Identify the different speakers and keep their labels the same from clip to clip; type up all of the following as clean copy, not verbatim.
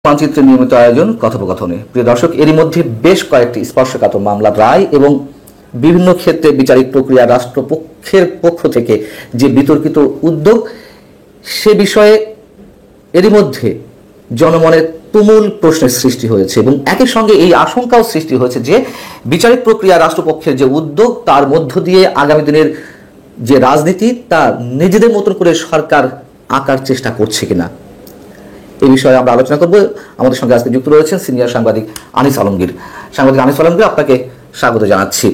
Speaker 1: মানচিত্রের নিয়মিত আয়োজন কথোপকথনে। প্রিয় দর্শক, এরই মধ্যে বেশ কয়েকটি স্পর্শকাতর মামলার রায় এবং বিভিন্ন ক্ষেত্রে বিচারিক প্রক্রিয়া রাষ্ট্রপক্ষের পক্ষ থেকে যে বিতর্কিত উদ্যোগ, সে বিষয়ে এরই মধ্যে জনমনে তুমুল প্রশ্নের সৃষ্টি হয়েছে এবং একই সঙ্গে এই আশঙ্কাও সৃষ্টি হয়েছে যে বিচারিক প্রক্রিয়া রাষ্ট্রপক্ষের যে উদ্যোগ, তার মধ্য দিয়ে আগামী দিনের যে রাজনীতি তা নিজেদের মতন করে সরকার আঁকার চেষ্টা করছে কিনা। এই বিষয়ে আমরা আলোচনা করব। আমাদের সঙ্গে আজকে যুক্ত রয়েছেন সিনিয়র সাংবাদিক আনিস আলমগীর। সাংবাদিক আনিস আলমগীর, আপনাকে স্বাগত জানাচ্ছি।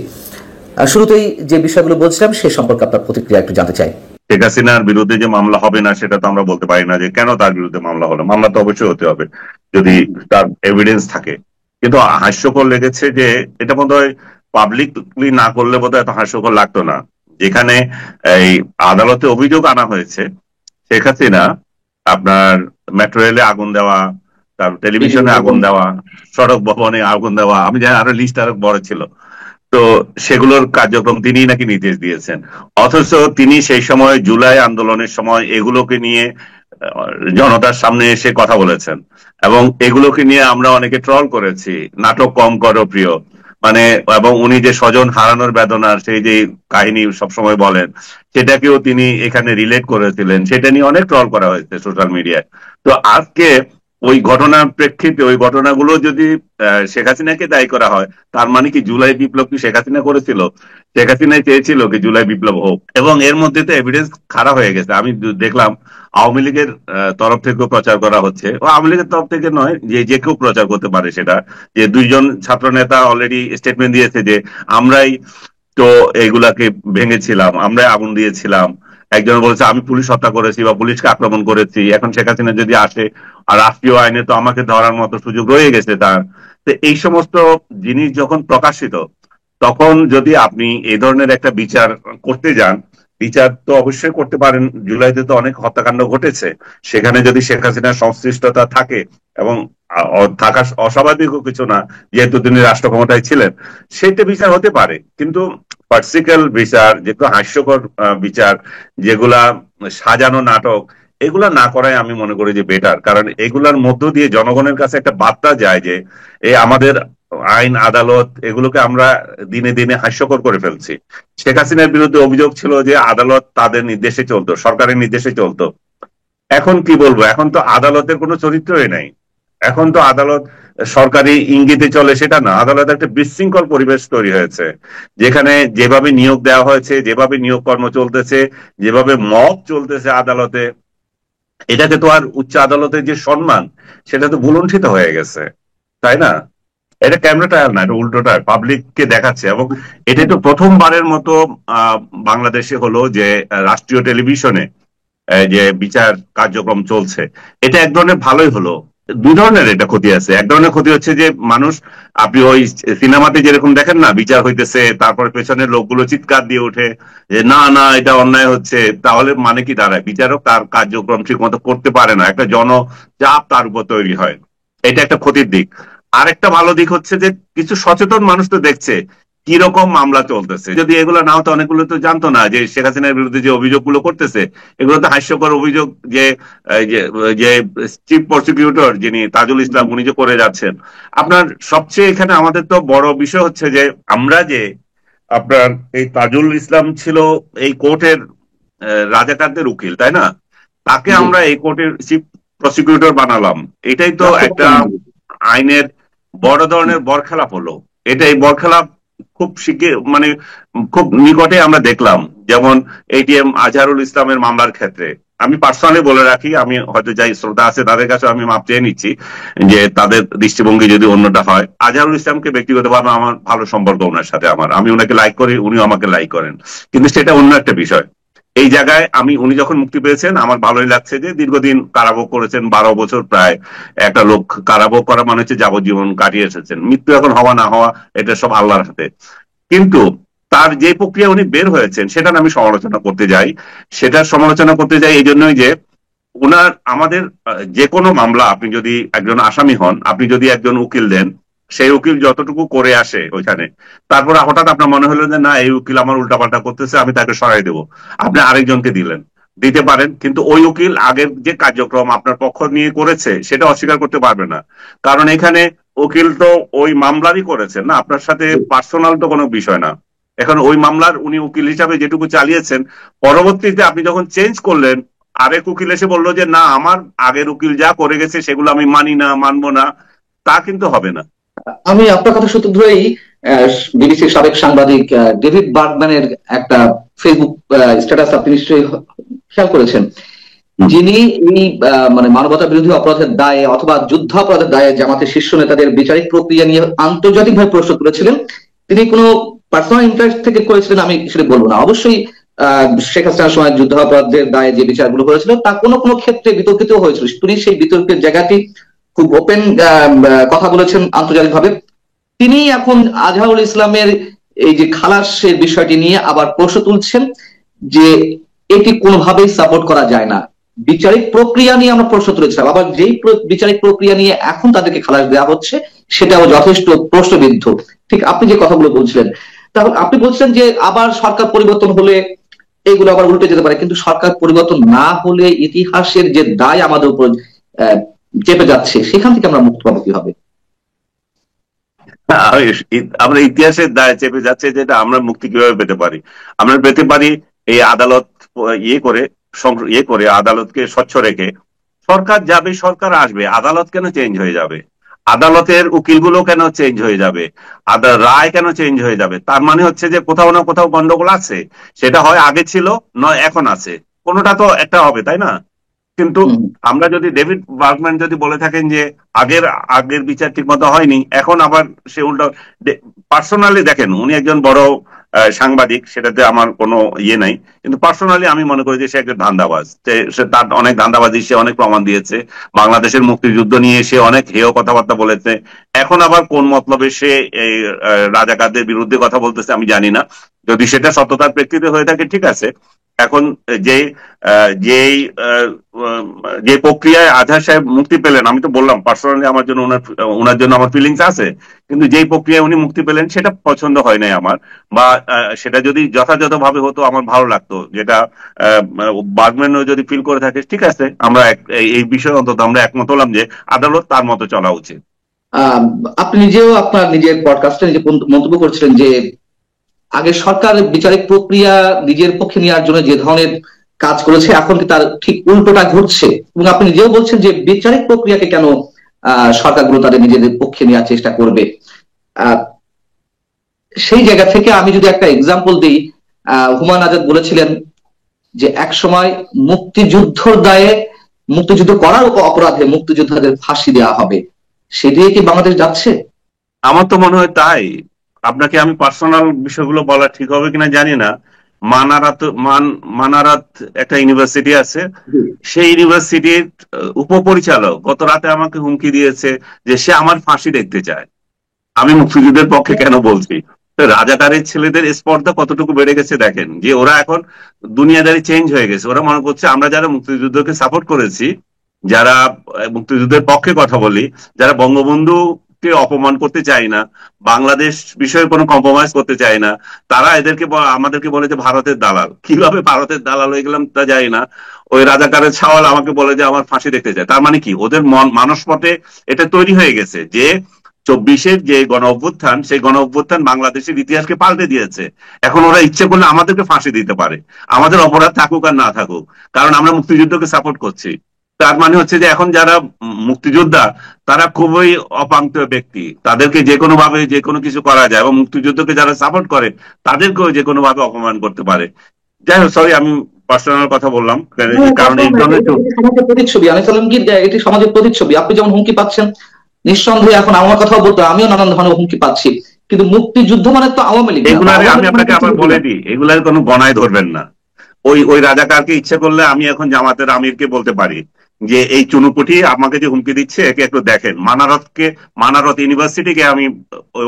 Speaker 1: শুরুতেই যে বিষয়গুলো বলছিলাম সে সম্পর্কে আপনার প্রতিক্রিয়া একটু জানতে চাই।
Speaker 2: শেখ হাসিনার বিরুদ্ধে যে মামলা হবে না সেটা তো আমরা বলতে পারি না যে কেন তার বিরুদ্ধে মামলা হলো। মামলা তো অবশ্যই হতে হবে যদি তার এভিডেন্স থাকে। কিন্তু হাস্যকর লেগেছে যে এটা বোধহয় পাবলিকলি না করলে বোধহয় এত হাস্যকর লাগতো না। যেখানে এই আদালতে অভিযোগ আনা হয়েছে শেখ হাসিনা আপনার মেট্রো রেলে আগুন দেওয়া, তার টেলিভিশনে আগুন দেওয়া, সড়ক ভবনে আগুন দেওয়া, আমি জানি আরো লিস্ট আরো বড় ছিল। তো সেগুলোর কার্যক্রম তিনি নাকি নির্দেশ দিয়েছেন, অথচ তিনি সেই সময় জুলাই আন্দোলনের সময় এগুলোকে নিয়ে জনতার সামনে এসে কথা বলেছেন এবং এগুলোকে নিয়ে আমরা অনেকে ট্রল করেছি, নাটক কম করো প্রিয়, মানে এবং উনি যে স্বজন হারানোর বেদনার সেই যে কাহিনী সবসময় বলেন সেটাকেও তিনি এখানে রিলেট করেছিলেন, সেটা নিয়ে অনেক ট্রল করা হয়েছে সোশ্যাল মিডিয়ায়। তো আজকে ওই ঘটনার প্রেক্ষিতে ওই ঘটনাগুলো যদি শেখ হাসিনাকে দায়ী করা হয়, তার মানে কি জুলাই বিপ্লব কি শেখ হাসিনা করেছিল? শেখ হাসিনাই চেয়েছিল কি জুলাই বিপ্লব হোক, এবং এর মধ্যে তো এভিডেন্স খারাপ হয়ে গেছে। আমি দেখলাম আওয়ামী লীগের তরফ থেকেও প্রচার করা হচ্ছে, ও আওয়ামী লীগের তরফ থেকে নয়, যে যে কেউ প্রচার করতে পারে সেটা, যে দুইজন ছাত্র নেতা অলরেডি স্টেটমেন্ট দিয়েছে যে আমরাই তো এইগুলাকে ভেঙেছিলাম, আমরাই আগুন দিয়েছিলাম। একজন বলেছে আমি পুলিশ হত্যা করেছি বা পুলিশকে আক্রমণ করেছি। এখন শেখ হাসিনা যদি আসে আর রাষ্ট্রীয় আইনে তো আমাকে ধরার মতো সুযোগ রয়ে গেছে তার। তো এই সমস্ত জিনিস যখন প্রকাশিত, তখন যদি আপনি এই ধরনের একটা বিচার করতে যান, বিচার তো অবশ্যই করতে পারেন। জুলাইতে তো অনেক হত্যাকাণ্ড ঘটেছে, সেখানে যদি শেখ হাসিনার সংশ্লিষ্টতা থাকে এবং থাকা অস্বাভাবিকও কিছু না, যেহেতু তিনি রাষ্ট্র ক্ষমতায় ছিলেন, সেটা বিচার হতে পারে। কিন্তু পার্সিক্যাল বিচার, যেগুলো হাস্যকর বিচার, যেগুলা সাজানো নাটক, এগুলা না করাই আমি মনে করি যে বেটার। কারণ এগুলার মধ্য দিয়ে জনগণের কাছে একটা বার্তা যায় যে এই আমাদের আইন আদালত এগুলোকে আমরা দিনে দিনে হাস্যকর করে ফেলছি। শেখ হাসিনার বিরুদ্ধে অভিযোগ ছিল যে আদালত তাদের নির্দেশে চলতো, সরকারের নির্দেশে চলতো। এখন কি বলবো, এখন তো আদালতের কোনো চরিত্রই নাই। এখন তো আদালত সরকারি ইঙ্গিতে চলে সেটা না, আদালত একটা বিশৃঙ্খল পরিবেশ তৈরি হয়েছে, যেখানে যেভাবে নিয়োগ দেওয়া হয়েছে, যেভাবে নিয়োগ কর্ম চলতেছে, যেভাবে মব চলতেছে আদালতে, এটাকে তো আর উচ্চ আদালতের যে সম্মান সেটা তো ভুলুণ্ঠিত হয়ে গেছে, তাই না? এটা ক্যামেরা ট্রায়াল না, এটা উল্টোটা পাবলিককে দেখাচ্ছে। এবং এটা তো প্রথমবারের মতো বাংলাদেশে হলো যে রাষ্ট্রীয় টেলিভিশনে যে বিচার কার্যক্রম চলছে। এটা এক ধরনের ভালোই হলো। দুই ধরনের এটা ক্ষতি আছে। এক ধরনের ক্ষতি হচ্ছে যে মানুষ, আপনি ওই সিনেমাতে যেরকম দেখেন না, বিচার হইতেছে তারপর পেছনের লোকগুলো চিৎকার দিয়ে ওঠে যে না না এটা অন্যায় হচ্ছে, তাহলে মানে কি দাঁড়ায়? বিচারক তার কার্যক্রম ঠিক মতো করতে পারে না, একটা জনচাপ তার উপর তৈরি হয়। এটা একটা ক্ষতির দিক। আর একটা ভালো দিক হচ্ছে যে কিছু সচেতন মানুষ তো দেখছে কিরকম মামলা চলতেছে। যদি এগুলো না হতো অনেকগুলো তো জানতো না যে শেখ হাসিনার বিরুদ্ধে যে অভিযোগগুলো করতেছে এগুলো তো হাস্যকর অভিযোগ। যে যে চিফ প্রসিকিউটর যিনি তাজুল ইসলাম, উনি যে করে যাচ্ছেন। আপনার সবচেয়ে এখানে আমাদের তো বড় বিষয় হচ্ছে যে আমরা যে আপনার এই তাজুল ইসলাম ছিল এই কোর্টের রাজাকারদের উকিল, তাই না? তাকে আমরা এই কোর্টের চিফ প্রসিকিউটর বানালাম। এটাই তো একটা আইনের বড় ধরনের বরখেলাপ হলো। এটা এই বরখেলাপ খুব শিখে মানে খুব নিকটে আমরা দেখলাম। যেমন এটিএম আজহারুল ইসলামের মামলার ক্ষেত্রে আমি পার্সোনালি বলে রাখি, আমি হয়তো যাই শ্রোতা আছে তাদের কাছে আমি মাপ চেয়ে নিচ্ছি যে তাদের দৃষ্টিভঙ্গি যদি অন্যটা হয়। আজহারুল ইসলামকে ব্যক্তিগতভাবে আমার ভালো সম্পর্ক ওনার সাথে, আমি ওনাকে লাইক করি, উনিও আমাকে লাইক করেন, কিন্তু সেটা অন্য একটা বিষয়। এই জায়গায় উনি যখন মুক্তি পেয়েছেন আমার ভালোই লাগছে যে দীর্ঘদিন কারাভোগ করেছেন, 12 বছর প্রায়। একটা লোক কারাভোগ করা মানে হচ্ছে যাবজ্জীবন কাটিয়ে এসেছেন। মৃত্যু এখন হওয়া না হওয়া এটা সব আল্লাহর হাতে। কিন্তু তার যে প্রক্রিয়া উনি বের হয়েছেন সেটা আমি সমালোচনা করতে যাই। সেটার সমালোচনা করতে যাই এই জন্যই যে উনার আমাদের যে কোনো মামলা, আপনি যদি একজন আসামি হন, আপনি যদি একজন উকিল দেন, সেই উকিল যতটুকু করে আসে ওইখানে, তারপর হঠাৎ আপনার মনে হলো যে না এই উকিল আমার উল্টাপাল্টা করতেছে, আমি তাকে সরাই দেবো, আপনি আরেকজনকে দিলেন। দিতে পারেন, কিন্তু ওই উকিল আগের যে কার্যক্রম আপনার পক্ষ নিয়ে করেছে সেটা অস্বীকার করতে পারবে না। কারণ এখানে উকিল তো ওই মামলারই করেছেন না, আপনার সাথে পার্সোনাল তো কোনো বিষয় না। এখন ওই মামলার উনি উকিল হিসাবে যেটুকু চালিয়েছেন, পরবর্তীতে আপনি যখন চেঞ্জ করলেন, আরেক উকিল এসে বললো যে না, আমার আগের উকিল যা করে গেছে সেগুলো আমি মানি না, মানবো না, তা কিন্তু হবে না।
Speaker 1: আমি আপনার কথা সূত্র ধরেই বিবিসির সাবেক সাংবাদিক ডেভিড বার্গম্যানের একটা ফেসবুক স্ট্যাটাস আপনি নিশ্চয়ই খেয়াল করেছেন, যিনি এই মানে মানবতা বিরোধী অপরাধের দায়ে অথবা যুদ্ধাপরাধের দায়ে জামাতের শীর্ষ নেতাদের বিচারিক প্রক্রিয়া নিয়ে আন্তর্জাতিকভাবে প্রশ্ন করেছিলেন। তিনি কোনো পার্সোনাল ইন্টারেস্ট থেকে করেছিলেন আমি সেটা বলবো না, অবশ্যই শেখ হাসিনার সময় যুদ্ধাপরাধের দায়ে যে বিচারগুলো করেছিল তা কোনো কোনো ক্ষেত্রে বিতর্কিত হয়েছিল। তিনি সেই বিতর্কের জায়গাটি খুব ওপেন কথা বলেছেন আন্তর্জাতিকভাবে। তিনি এখন আজহারুল ইসলামের এই যে খালাসের বিষয়টি নিয়ে আবার প্রশ্ন তুলছেন যে এটি কোনোভাবেই সাপোর্ট করা যায় না। বিচারিক প্রক্রিয়া নিয়ে আমরা প্রশ্ন তুলেছিলাম, আবার যেই বিচারিক প্রক্রিয়া নিয়ে এখন তাদেরকে খালাস দেওয়া হচ্ছে সেটাও যথেষ্ট প্রশ্নবিদ্ধ। ঠিক আপনি যে কথাগুলো বলছিলেন, তাহলে আপনি বলছিলেন যে আবার সরকার পরিবর্তন হলে এগুলো আবার উল্টে যেতে পারে, কিন্তু সরকার পরিবর্তন না হলে ইতিহাসের যে দায় আমাদের উপর চেপে যাচ্ছে সেখান থেকে আমরা মুক্ত পাবো কিভাবে?
Speaker 2: আমরা ইতিহাসের দায় চেপে যাচ্ছে, যেটা আমরা মুক্তি কিভাবে পেতে পারি? আমরা পেতে পারি এই আদালত ইয়ে করে আদালতকে স্বচ্ছ রেখে। সরকার যাবে, সরকার আসবে, আদালত কেন চেঞ্জ হয়ে যাবে? আদালতের উকিলগুলো কেন চেঞ্জ হয়ে যাবে? রায় কেন চেঞ্জ হয়ে যাবে? তার মানে হচ্ছে যে কোথাও না কোথাও গন্ডগোল আছে। সেটা হয় আগে ছিল, নয় এখন আছে, কোনোটা তো একটা হবে, তাই না? কিন্তু আমরা যদি ডেভিড বার্গম্যান যদি বলে থাকেন যে আগের আগের বিচার ঠিক মতো হয়নি, এখন আবার সে উল্টো। পার্সোনালি দেখেন, উনি একজন বড় সাংবাদিক, সেটাতে আমার কোনো ইয়ে নাই, কিন্তু পার্সোনালি আমি মনে করি যে সে একজন ধান্দাবাজ। সে তার অনেক ধান্দাবাজি সে অনেক প্রমাণ দিয়েছে। বাংলাদেশের মুক্তিযুদ্ধ নিয়ে সে অনেক হেয় কথাবার্তা বলেছে। এখন আবার কোন মতলবে সে এই রাজাকারদের বিরুদ্ধে কথা বলতেছে আমি জানি না। যদি সেটা সত্যতার প্রেক্ষিতে হয়ে থাকে ঠিক আছে। এখন যে যেই যে প্রক্রিয়ায় আজহার সাহেব মুক্তি পেলেন, আমি তো বললাম পার্সোনালি আমার জন্য ওনার জন্য আমার ফিলিংস আছে, কিন্তু যেই প্রক্রিয়ায় উনি মুক্তি পেলেন সেটা পছন্দ হয় নাই আমার। বা সেটা যদি যথাযথভাবে হতো আমার ভালো লাগতো, যেটা বার্গম্যানও যদি ফিল করে থাকে ঠিক আছে, আমরা এই বিষয়ে অন্তত আমরা একমত হলাম যে আদালত তার মতো চলা উচিত।
Speaker 1: আপনি নিজেও আপনার নিজের পডকাস্টে নিজে মন্তব্য করছিলেন যে আগে সরকার বিচারিক প্রক্রিয়া নিজের পক্ষে নেওয়ার জন্য যে ধরনের কাজ করেছে এখন কি তার ঠিক উল্টোটা ঘটছে, এবং আপনি নিজেও বলছেন যে বিচারিক প্রক্রিয়াকে কেন সরকারগুলো তাদের নিজেদের পক্ষে নেওয়ার চেষ্টা করবে। সেই জায়গা থেকে আমি যদি একটা এক্সাম্পল দিই, হুমায়ুন আজাদ বলেছিলেন যে এক সময় মুক্তিযুদ্ধর দায়ে মুক্তিযুদ্ধ করার অপরাধে মুক্তিযোদ্ধাদের ফাঁসি দেওয়া হবে, সেদিকে কি বাংলাদেশ যাচ্ছে?
Speaker 2: আমার তো মনে হয় তাই। আপনাকে আমি পার্সোনাল বিষয়গুলো বলা ঠিক হবে কিনা জানি না। মানারাত একটা ইউনিভার্সিটি আছে, সেই ইউনিভার্সিটির উপপরিচালক গত রাতে আমাকে হুমকি দিয়েছে যে সে আমার ফাঁসি দেখতে চায়। আমি মুক্তিযুদ্ধের পক্ষে কেন বলছি? রাজাকারের ছেলেদের স্পর্ধা কতটুকু বেড়ে গেছে দেখেন, যে ওরা এখন দুনিয়াদারি চেঞ্জ হয়ে গেছে। ওরা মনে করছে আমরা যারা মুক্তিযুদ্ধকে সাপোর্ট করেছি, যারা মুক্তিযুদ্ধের পক্ষে কথা বলি, যারা বঙ্গবন্ধুকে অপমান করতে চাই না, বাংলাদেশ বিষয়ে কোনো কম্প্রোমাইজ করতে চাই না, তারা এদেরকে আমাদেরকে বলে যে ভারতের দালাল। কিভাবে ভারতের দালাল হয়ে গেলাম তা জানি না। ওই রাজাকারের ছাওয়াল আমাকে বলে যে আমার ফাঁসি দেখতে চায়। তার মানে কি, ওদের মানসপটে এটা তৈরি হয়ে গেছে যে 24-এর যে গণ অভ্যুত্থান, সেই গণ অভ্যুত্থান বাংলাদেশের ইতিহাসকে পাল্টে দিয়েছে। এখন ওরা ইচ্ছে করলে আমাদেরকে ফাঁসি দিতে পারে, আমাদের অপরাধ থাকুক আর না থাকুক, কারণ আমরা মুক্তিযুদ্ধকে সাপোর্ট করছি। তার মানে হচ্ছে যে এখন যারা মুক্তিযোদ্ধা তারা খুবই অপাঙ্ক্ত ব্যক্তি, তাদেরকে যে কোনো ভাবে যে কোনো কিছু করা যায়, এবং মুক্তিযুদ্ধকে যারা সাপোর্ট করে তাদেরকেও যে কোনো ভাবে অপমান করতে পারে। যাই হোক, সরি আমি পার্সোনাল কথা বললাম, কারণ এই ধরনের
Speaker 1: সমাজের প্রতিচ্ছবি, আমি বললাম কি এটি সমাজের প্রতিচ্ছবি। আপনি যেমন হুমকি পাচ্ছেন, নিঃসন্দেহে এখন আমার কথাও বলতো আমিও নানান ধরনের হুমকি পাচ্ছি, কিন্তু মুক্তিযুদ্ধ মানে তো আওয়ামী লীগ।
Speaker 2: এগুলারে আমি আপনাকে আবার বলে দিই, এগুলার কোনো গণায় ধরবেন না। ওই ওই রাজাকারকে ইচ্ছে করলে আমি এখন জামাতের আমিরকে বলতে পারি যে এই চুনুপুটি আমাকে যে হুমকি দিচ্ছে একে একটু দেখেন। মানারত ইউনিভার্সিটিকে আমি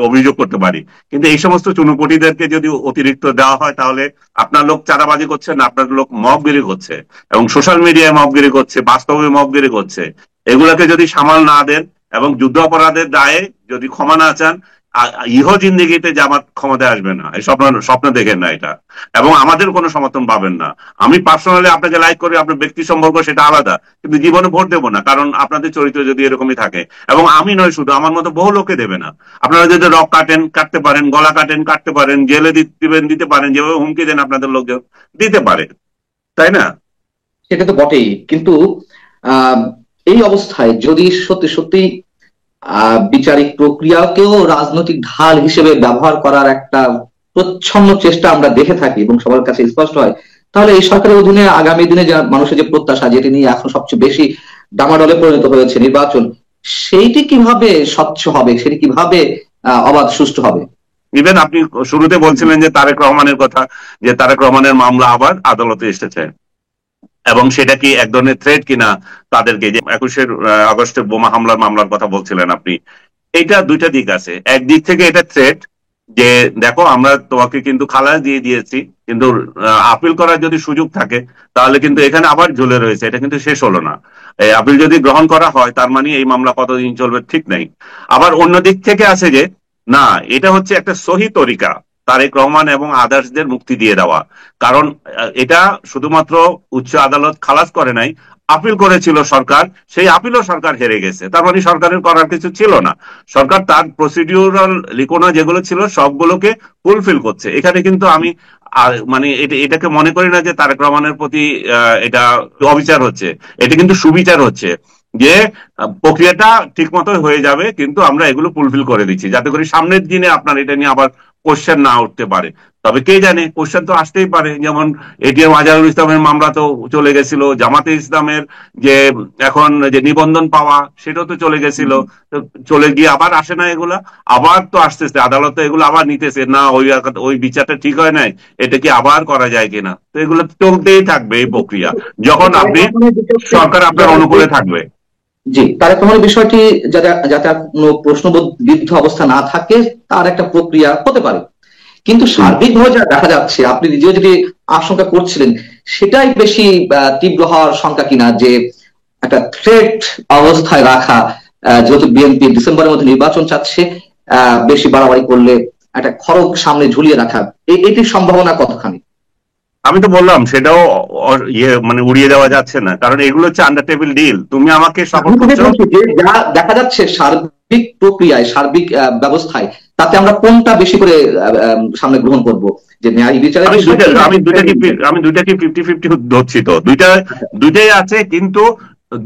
Speaker 2: অভিযোগ করতে পারি। কিন্তু এই সমস্ত চুনুপুটিদেরকে যদি অতিরিক্ত দেওয়া হয়, তাহলে আপনার লোক চাঁদাবাজি করছে না, আপনার লোক মবগিরি করছে, এবং সোশ্যাল মিডিয়ায় মবগিরি করছে, বাস্তবে মবগিরি করছে। এগুলাকে যদি সামাল না দেন এবং যুদ্ধ অপরাধের দায়ে যদি ক্ষমা না চান, ইহ জিন্দিগিতে জামাত ক্ষমতায় আসবে না, এই স্বপ্ন স্বপ্ন দেখেন না এটা, এবং আমাদের কোনো সমর্থন পাবেন না। আমি পার্সোনালি আপনাকে লাইক করি, আপনার ব্যক্তি সম্পর্ক সেটা আলাদা, কিন্তু জীবনে ভোট দেবো না, কারণ আপনাদের চরিত্র যদি এরকমই থাকে। এবং আমি নয় শুধু, আমার মতো বহু লোকে দেবে না। আপনারা যদি রক কাটেন কাটতে পারেন, গলা কাটেন কাটতে পারেন, জেলে দিবেন দিতে পারেন, যেভাবে হুমকি দেন আপনাদের লোকজন দিতে পারে, তাই না?
Speaker 1: সেটা তো বটেই, কিন্তু আহ এই অবস্থায় যদি সত্যি সত্যি বিচারিক প্রক্রিয়াকেও রাজনৈতিক ঢাল হিসেবে ব্যবহার করার একটা প্রচ্ছন্ন চেষ্টা আমরা দেখে থাকি এবং সবার কাছে স্পষ্ট হয়, তাহলে এই সরকারের অধীনে আগামী দিনে যা মানুষের যে প্রত্যাশা, যেটি নিয়ে এখন সবচেয়ে বেশি ডামাডোলে পরিণত হয়েছে নির্বাচন, সেইটি কিভাবে স্বচ্ছ হবে, সেটি কিভাবে অবাধ সুষ্ঠু হবে?
Speaker 2: ইভেন আপনি শুরুতে বলছিলেন যে তারেক রহমানের কথা, যে তারেক রহমানের মামলা আবার আদালতে এসেছে, এবং সেটা কি এক ধরনের থ্রেট কিনা তাদেরকে, যে 21শে আগস্টের বোমা হামলার মামলার কথা বলছিলেন আপনি। এটা দুইটা দিক আছে। একদিক থেকে এটা থ্রেট, যে দেখো আমরা তোমাকে কিন্তু খালাস দিয়ে দিয়েছি, কিন্তু আপিল করার যদি সুযোগ থাকে তাহলে কিন্তু এখানে আবার ঝুলে রয়েছে, এটা কিন্তু শেষ হলো না। এই আপিল যদি গ্রহণ করা হয় তার মানে এই মামলা কতদিন চলবে ঠিক নাই। আবার অন্য দিক থেকে আছে যে না, এটা হচ্ছে একটা সহি তরিকা তারেক রহমান এবং আদার্সদের মুক্তি দিয়ে দেওয়া। কারণ এটা শুধুমাত্র উচ্চ আদালত খালাস করে নাই, আপিল করেছিল সরকার, সেই আপিলও সরকার হেরে গেছে, তার মানে সরকারের করার কিছু ছিল না। সরকার তার প্রসিডিউরাল লিখোনা যেগুলো ছিল সবগুলোকে ফুলফিল করছে। এখানে কিন্তু আমি মানে এটাকে মনে করি না যে তারেক রহমানের প্রতি এটা অবিচার হচ্ছে, এটা কিন্তু সুবিচার হচ্ছে, যে প্রক্রিয়াটা ঠিক মতো হয়ে যাবে, কিন্তু আমরা এগুলো ফুলফিল করে দিচ্ছি যাতে করে সামনের দিনে আপনার এটা নিয়ে আবার কোশ্চেন না উঠতে পারে। তবে কে জানে, কোশ্চেন তো আসতেই পারে, যেমন এটিএম আজহারুল ইসলামের মামলা তো চলে গেছিল, জামাতে ইসলামের যে এখন যে নিবন্ধন পাওয়া সেটাও তো চলে গেছিল, তো চলে গিয়ে আবার আসে না এগুলা, আবার তো আসতেছে আদালতে, এগুলো আবার নিতেছে না, ওই বিচারটা ঠিক হয় নাই, এটা কি আবার করা যায় কিনা। তো এগুলো চলতেই থাকবে এই প্রক্রিয়া, যখন আপনি সরকার আপনার অনুকূলে থাকবে।
Speaker 1: জি, তারেক রহমানের বিষয়টি যাতে যাতে আর কোনো প্রশ্নবিদ্ধ অবস্থা না থাকে, তার একটা প্রক্রিয়া হতে পারে, কিন্তু সার্বিকভাবে যা দেখা যাচ্ছে, আপনি নিজেও যদি আশঙ্কা করছিলেন, সেটাই বেশি তীব্র হওয়ার শঙ্কা কিনা, যে একটা থ্রেট অবস্থায় রাখা, যেহেতু বিএনপি ডিসেম্বরের মধ্যে নির্বাচন চাচ্ছে, বেশি বাড়াবাড়ি করলে একটা খড়গ সামনে ঝুলিয়ে রাখা, এটির সম্ভাবনা কতখানি?
Speaker 2: আমি তো বললাম সেটাও ইয়ে মানে উড়িয়ে দেওয়া যাচ্ছে না, কারণ এগুলো হচ্ছে আন্ডার টেবিল ডিল। তুমি আমাকে শপথ
Speaker 1: আমি তোকে
Speaker 2: করছো,
Speaker 1: বলছি যে যা দেখা যাচ্ছে সার্বিক প্রক্রিয়ায়, সার্বিক ব্যবস্থায়, তাতে আমরা কোনটা বেশি করে সামনে গ্রহণ করব, যে ন্যায় বিচারের
Speaker 2: আমি দুইটা
Speaker 1: বিষয়টি নাকি?
Speaker 2: আমি দুইটাকে আমি দুইটাকে 50-50 ধরছি। তো দুইটাই আছে, কিন্তু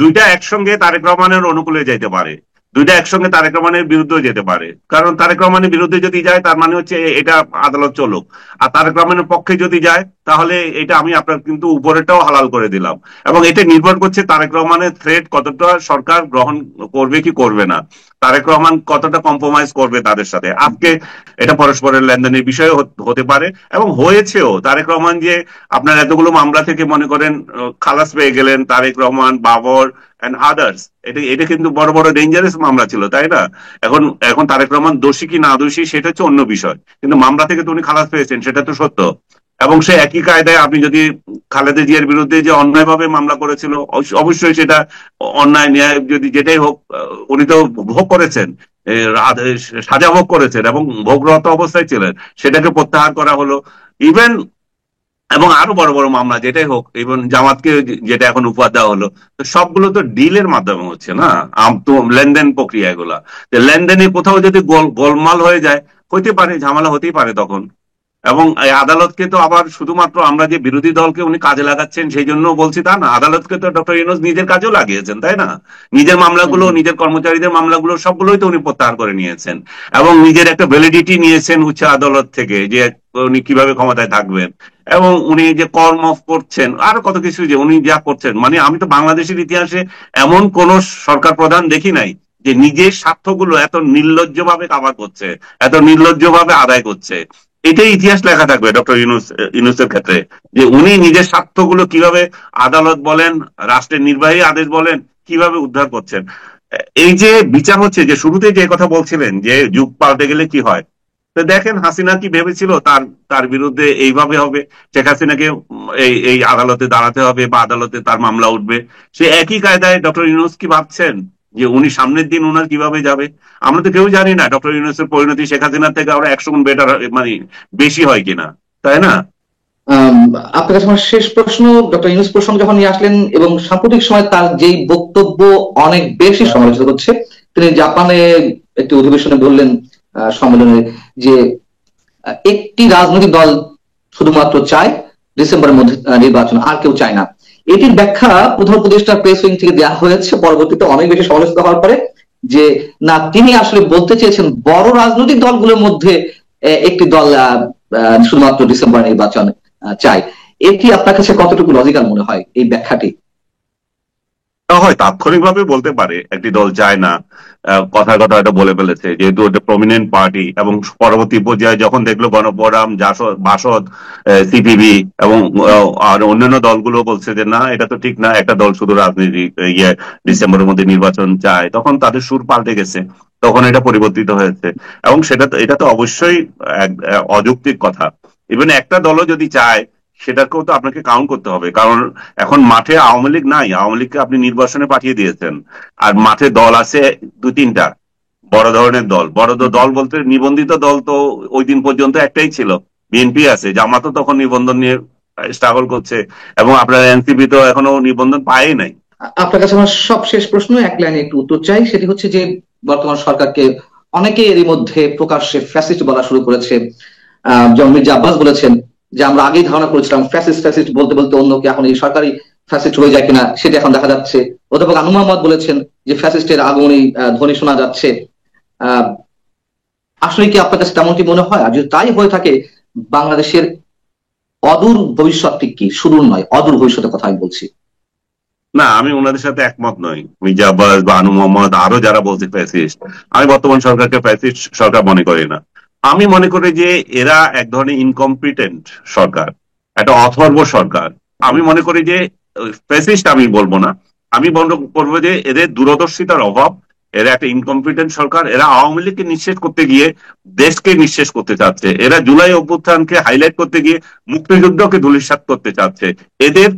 Speaker 2: দুইটা একসঙ্গে তারেক রহমানের অনুকূলে যেতে পারে, দুইটা একসঙ্গে তারেক রহমানের বিরুদ্ধে যেতে পারে। কারণ তারেক রহমানের বিরুদ্ধে যদি যায় তার মানে হচ্ছে এটা আদালত চলুক, আর তারেক রহমানের পক্ষে যদি যায় তাহলে এটা আমি আপনার কিন্তু উপরেটাও হালাল করে দিলাম। এবং এটা নির্ভর করছে তারেক রহমানের থ্রেট কতটা সরকার গ্রহণ করবে কি করবে না, তারেক রহমান কতটা কম্প্রোমাইজ করবে তাদের সাথে। আজকে এটা পরস্পরের লেনদেনের বিষয় হতে পারে, এবং হয়েছেও। তারেক রহমান যে আপনার এতগুলো মামলা থেকে মনে করেন খালাস পেয়ে গেলেন, তারেক রহমান, বাবর এন্ড আদার্স, এটা এটা কিন্তু বড় বড় ডেঞ্জারাস মামলা ছিল, তাই না? এখন এখন তারেক রহমান দোষী কি না দোষী সেটা হচ্ছে অন্য বিষয়, কিন্তু মামলা থেকে তো উনি খালাস পেয়েছেন, সেটা তো সত্য। এবং সে একই কায়দায় আপনি যদি খালেদা জিয়ার বিরুদ্ধে যে অন্যায়ভাবে মামলা করেছিল, অবশ্যই সেটা অন্যায় ন্যায় যদি যেটাই হোক, উনি তো ভোগ করেছেন, সাজা ভোগ করেছেন এবং ভোগরত অবস্থায় ছিলেন, সেটাকে প্রত্যাহার করা হলো। ইভেন এবং আরো বড় বড় মামলা যেটাই হোক, ইভেন জামাতকে যেটা এখন উপহার দেওয়া হলো, তো সবগুলো তো ডিলের মাধ্যমে হচ্ছে না, তো লেনদেন প্রক্রিয়া এগুলা। লেনদেনে কোথাও যদি গোলমাল হয়ে যায়, হইতে পারে, ঝামেলা হতেই পারে তখন। এবং এই আদালতকে তো আবার শুধুমাত্র আমরা যে বিরোধী দলকে উনি কাজে লাগাচ্ছেন সেই জন্য বলছি তা না, আদালতকে তো ডক্টর ইউনূস নিজের কাজেও লাগিয়েছেন, তাই না? নিজের মামলাগুলো, নিজের কর্মচারীদের মামলাগুলো সবগুলোই তো উনি প্রত্যাহার করে নিয়েছেন, এবং নিজের একটা ভ্যালিডিটি নিয়েছেন উচ্চ আদালত থেকে, যে উনি কিভাবে ক্ষমতায় থাকবেন, এবং উনি যে কর্ম করছেন, আরো কত কিছু যে উনি যা করছেন। মানে আমি তো বাংলাদেশের ইতিহাসে এমন কোন সরকার প্রধান দেখি নাই যে নিজের স্বার্থগুলো এত নির্লজ্জভাবে কাভার করছে, এত নির্লজ্জভাবে আদায় করছে। এটাই ইতিহাস লেখা থাকবে ডক্টর ইউনূসের ক্ষেত্রে, যে উনি নিজের স্বার্থগুলো কিভাবে আদালত বলেন, রাষ্ট্রের নির্বাহী আদেশ বলেন, কিভাবে উদ্ধার করছেন। এই যে বিচার হচ্ছে, যে শুরুতে যে কথা বলছিলেন যে যুগ পাল্টে গেলে কি হয়, তো দেখেন হাসিনা কি ভেবেছিল তার তার বিরুদ্ধে এইভাবে হবে, শেখ হাসিনাকে এই এই আদালতে দাঁড়াতে হবে বা আদালতে তার মামলা উঠবে। সে একই কায়দায় ডক্টর ইউনূস কি ভাবছেন যে উনি সামনের দিন ওনার কিভাবে যাবে? আমরা তো কেউ জানি না ডক্টর ইউনূসের পরিণতি শেখ হাসিনার থেকে আরো 100 গুণ বেটার, মানে বেশি হয় কিনা, তাই না?
Speaker 1: আম, আপনার কাছে আমার শেষ প্রশ্ন, ডক্টর ইউনূস প্রসঙ্গ যখন নিয়ে আসলেন এবং সাম্প্রতিক সময় তার যেই বক্তব্য অনেক বেশি সমালোচিত হচ্ছে, তিনি জাপানে একটি অধিবেশনে বললেন, সম্মেলনে, যে একটি রাজনৈতিক দল শুধুমাত্র চায় ডিসেম্বরের মধ্যে নির্বাচন, আর কেউ চায় না। এটির ব্যাখ্যা প্রধান উপদেষ্টার প্রেস উইং থেকে দেওয়া হয়েছে পরবর্তীতে অনেক বেশি সমালোচিত হওয়ার পরে, যে না, তিনি আসলে বলতে চেয়েছেন বড় রাজনৈতিক দলগুলোর মধ্যে একটি দল শুধুমাত্র ডিসেম্বর নির্বাচন চায়। এটি আপনার কাছে কতটুকু লজিক্যাল মনে হয়, এই ব্যাখ্যাটি?
Speaker 2: হয় তাৎক্ষণিকভাবে বলতে পারে একটি দল চায় না, কথার কথা এটা বলে ফেলেছে যেহেতু এটা প্রমিনেন্ট পার্টি, এবং পরবর্তী পর্যায়ে যখন দেখলো গণফোরাম, বাসদ, সিপিবি এবং আর অন্যান্য দলগুলো বলছে যে না, এটা তো ঠিক না, একটা দল শুধু রাজনীতি ডিসেম্বরের মধ্যে নির্বাচন চায়, তখন তাদের সুর পাল্টে গেছে, তখন এটা পরিবর্তিত হয়েছে। এবং এটা তো অবশ্যই অযৌক্তিক কথা। ইভেন একটা দলও যদি চায়, সেটাকেও তো আপনাকে কাউন্ট করতে হবে, কারণ এখন মাঠে আওয়ামী লীগ নাই, আওয়ামী লীগকে আপনি নির্বাচনে পাঠিয়ে দিয়েছেন, আর মাঠে দল আছে 2-3টা বড় ধরনের দল। দল বলতে নিবন্ধিত দল তো ওই দিন পর্যন্ত একটাই ছিল, বিএনপি আছে, জামাতও তখন নিবন্ধন নিয়ে স্ট্রাগল করছে, এবং আপনার এনসিপি তো এখনো নিবন্ধন পায়ই নাই।
Speaker 1: আপনার কাছে আমার সব শেষ প্রশ্ন, এক লাইনে একটু উত্তর চাই। সেটি হচ্ছে যে বর্তমান সরকারকে অনেকে এরই মধ্যে প্রকাশ্যে ফ্যাসিস্ট বলা শুরু করেছে। যেমন মির্জা আব্বাস বলেছেন যে আমরা আগেই ধারণা করেছিলাম ফ্যাসিস্ট ফ্যাসিস্ট বলতে বলতে অন্য কি এখন এই সরকারি ফ্যাসিস্ট হয়ে যায় কিনা, সেটা এখন দেখা যাচ্ছে। অধ্যাপক আনু মোহাম্মদ বলেছেন যে ফ্যাসিস্টের আগমনী ধ্বনি শোনা যাচ্ছে। আহ আসলে কি আপনার কাছে তেমনটি মনে হয়? আর যদি তাই হয়ে থাকে, বাংলাদেশের অদূর ভবিষ্যৎটি কি? সুদূর নয়, অদূর ভবিষ্যতের কথা আমি বলছি।
Speaker 2: না, আমি ওনাদের সাথে একমত নই। মির্জা আব্বাস বা আনু মোহাম্মদ আরো যারা বলছে ফ্যাসিস্ট, আমি বর্তমান সরকারকে ফ্যাসিস্ট সরকার মনে করি না। আমি মনে করি যে এরা এক ধরনের ইনকম্পিটেন্ট সরকার, একটা অথর্ব সরকার। আমি মনে করি যে ফ্যাসিস্ট আমি বলবো না, আমি মনে করবো যে এদের দূরদর্শিতার অভাব। এরা একটা ইনকম্পিটেন্ট সরকার, এরা আওয়ামী লীগকে নিঃশেষ করতে গিয়ে দেশকে নিঃশেষ করতে চাচ্ছে, এরা জুলাই অভ্যুত্থানকে হাইলাইট করতে গিয়ে মুক্তিযুদ্ধকে ধূলিসাৎ করতে চাচ্ছে। এদের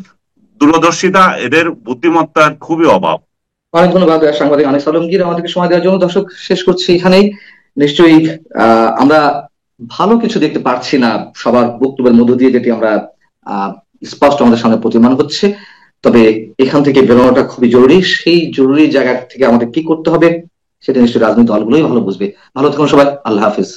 Speaker 2: দূরদর্শিতা, এদের বুদ্ধিমত্তার খুবই অভাব।
Speaker 1: অনেক ধন্যবাদ সাংবাদিক আনিস আলমগীর আমাদেরকে সময় দেওয়ার জন্য। দর্শক, শেষ করছি এখানেই। নিশ্চয়ই আমরা ভালো কিছু দেখতে পারছি না সবার বক্তব্যের মধ্য দিয়ে, যেটি আমরা স্পষ্ট আমাদের সামনে প্রতিমান হচ্ছে। তবে এখান থেকে বেরোনোটা খুবই জরুরি। সেই জরুরি জায়গা থেকে আমাদের কি করতে হবে সেটা নিশ্চয়ই রাজনৈতিক দলগুলোই ভালো বুঝবে। ভালো থাকুন সবাই, আল্লাহ হাফিজ।